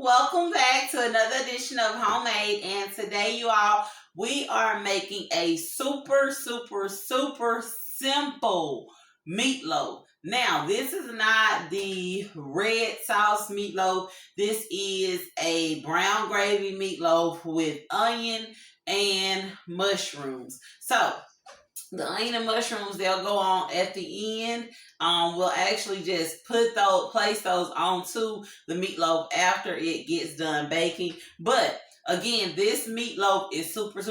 Welcome back to another edition of Homemade, and today you all, we are making a super simple meatloaf. Now, this is not the red sauce meatloaf. This is a brown gravy meatloaf with onion and mushrooms. So, the onion and mushrooms, they'll go on at the end. We'll actually just place those onto the meatloaf after it gets done baking. But again, this meatloaf is super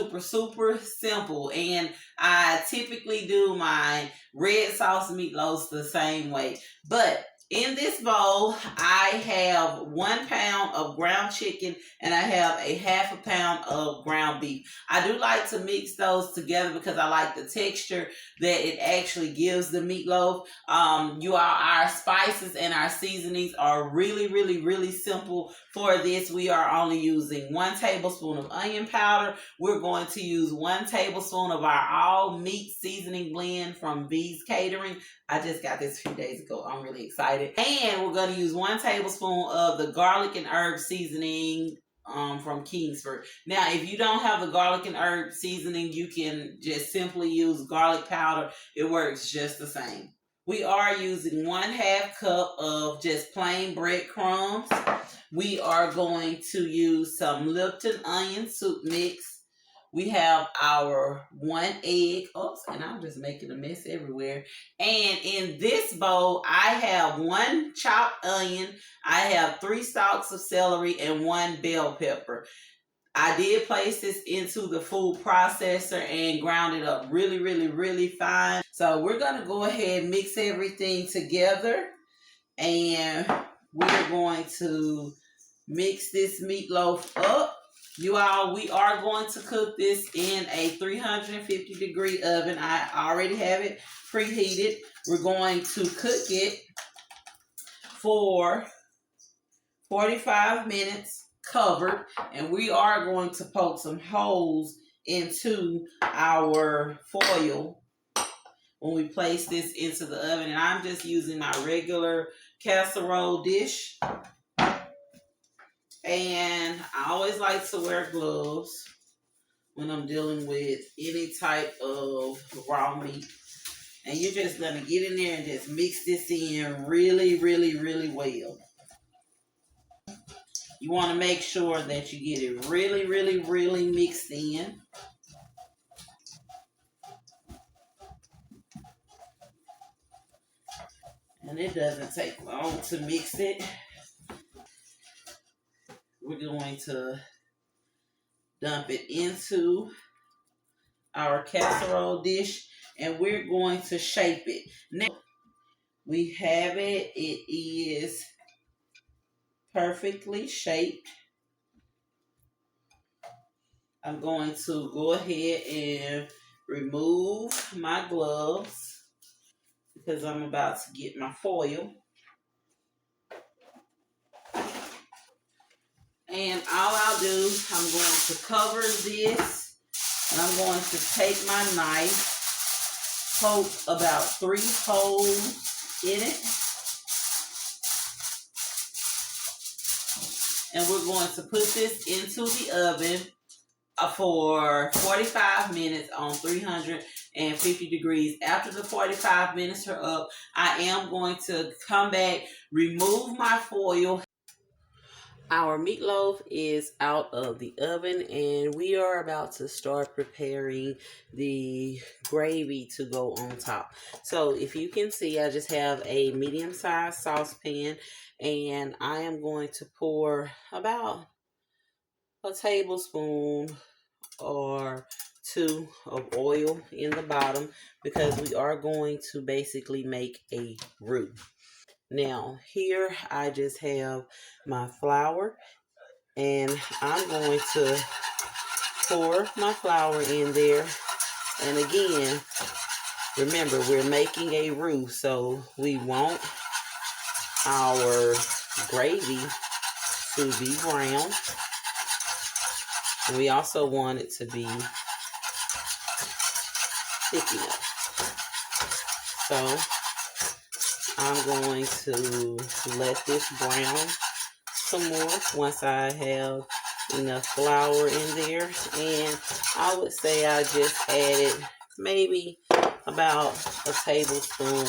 simple, and I typically do my red sauce meatloaves the same way. But in this bowl, I have 1 pound of ground chicken and I have a ½ pound of ground beef. I do like to mix those together because I like the texture that it actually gives the meatloaf. Our spices and our seasonings are really simple for this. We are only using 1 tablespoon of onion powder. We're going to use 1 tablespoon of our all meat seasoning blend from V's Catering. I just got this a few days ago. I'm really excited. And we're going to use 1 tablespoon of the garlic and herb seasoning from Kingsford. Now, if you don't have the garlic and herb seasoning, you can just simply use garlic powder. It works just the same. We are using 1/2 cup of just plain breadcrumbs. We are going to use some Lipton onion soup mix. We have our 1 egg. Oops, and I'm just making a mess everywhere. And in this bowl, I have 1 chopped onion. I have 3 stalks of celery and 1 bell pepper. I did place this into the food processor and ground it up really fine. So we're going to go ahead and mix everything together. And we're going to mix this meatloaf up. You all, we are going to cook this in a 350-degree oven. I already have it preheated. We're going to cook it for 45 minutes covered, and we are going to poke some holes into our foil when we place this into the oven. And I'm just using my regular casserole dish. And I always like to wear gloves when I'm dealing with any type of raw meat. And you're just going to get in there and just mix this in really well. You want to make sure that you get it really mixed in. And it doesn't take long to mix it. We're going to dump it into our casserole dish, and we're going to shape it. Now, we have it. It is perfectly shaped. I'm going to go ahead and remove my gloves because I'm about to get my foil. And all I'll do, I'm going to cover this, and I'm going to take my knife, poke about 3 holes in it. And we're going to put this into the oven for 45 minutes on 350 degrees. After the 45 minutes are up, I am going to come back, remove my foil. Our meatloaf is out of the oven, and we are about to start preparing the gravy to go on top. So if you can see, I just have a medium-sized saucepan, and I am going to pour about a tablespoon or 2 of oil in the bottom because we are going to basically make a roux. Now, here I just have my flour, and I'm going to pour my flour in there. And again, remember, we're making a roux, so we want our gravy to be brown. And we also want it to be thick enough. So I'm going to let this brown some more once I have enough flour in there. And I would say I just added maybe about a tablespoon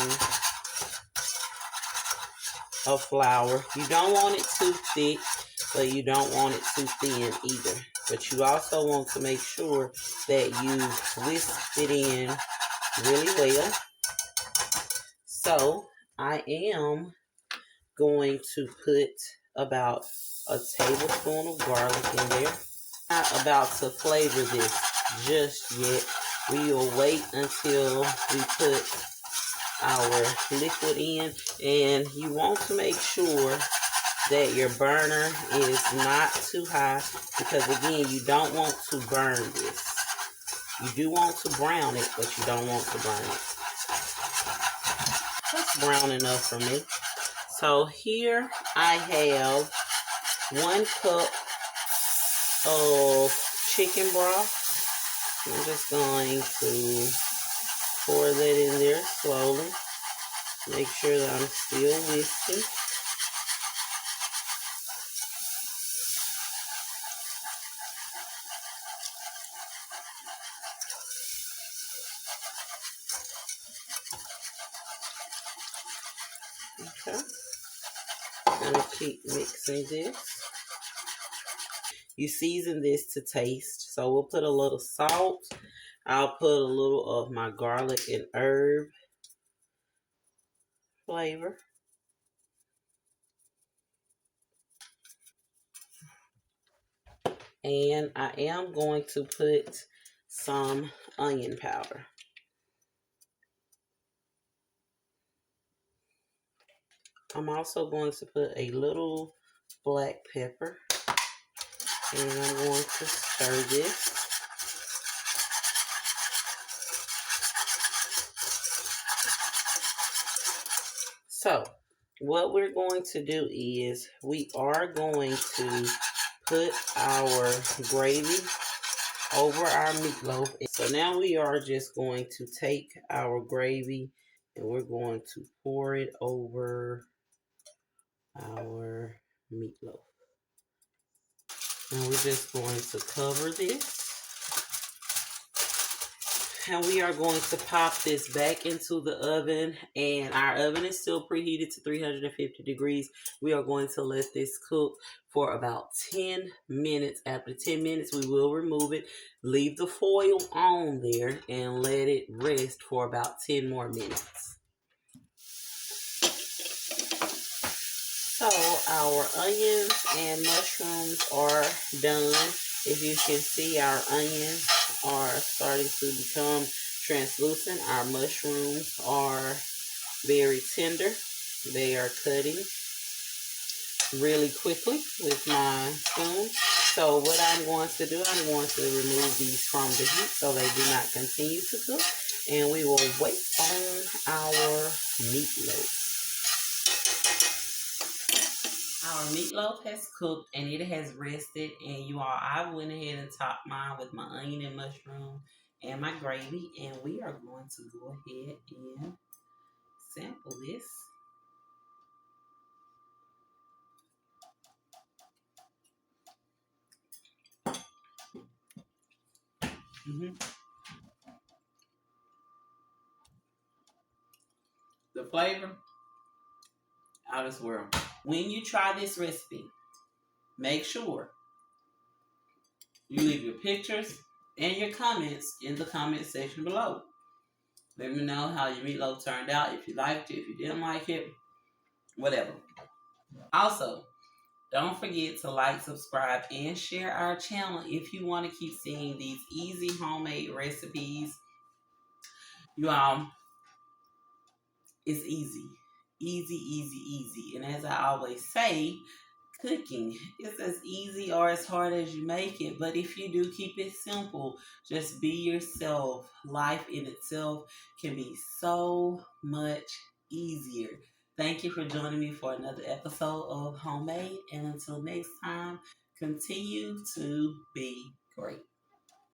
of flour. You don't want it too thick, but you don't want it too thin either. But you also want to make sure that you whisk it in really well. So I am going to put about a tablespoon of garlic in there. Not about to flavor this just yet. We will wait until we put our liquid in, and you want to make sure that your burner is not too high, because again, you don't want to burn this. You do want to brown it, but you don't want to burn it. That's brown enough for me. So here I have 1 cup of chicken broth. I'm just going to pour that in there slowly. Make sure that I'm still whisking. Okay. I'm going to keep mixing this. You season this to taste. So we'll put a little salt. I'll put a little of my garlic and herb flavor. And I am going to put some onion powder. I'm also going to put a little black pepper. And I'm going to stir this. So, what we're going to do is we are going to put our gravy over our meatloaf. So now we are just going to take our gravy and we're going to pour it over our meatloaf. And we're just going to cover this. And we are going to pop this back into the oven. And our oven is still preheated to 350 degrees. We are going to let this cook for about 10 minutes. After 10 minutes, we will remove it. Leave the foil on there and let it rest for about 10 more minutes. So our onions and mushrooms are done. If you can see, our onions are starting to become translucent. Our mushrooms are very tender. They are cutting really quickly with my spoon. So what I'm going to do, I'm going to remove these from the heat so they do not continue to cook. And we will wait on our meatloaf. Our meatloaf has cooked and it has rested, and you all, I went ahead and topped mine with my onion and mushroom and my gravy, and we are going to go ahead and sample this. The flavor, out of this world. When you try this recipe, make sure you leave your pictures and your comments in the comment section below. Let me know how your meatloaf turned out, if you liked it, if you didn't like it, whatever. Also, don't forget to like, subscribe, and share our channel if you want to keep seeing these easy homemade recipes. You all, it's easy. Easy, easy, easy. And as I always say, cooking is as easy or as hard as you make it. But if you do keep it simple, just be yourself, life in itself can be so much easier. Thank you for joining me for another episode of Homemade. And until next time, continue to be great.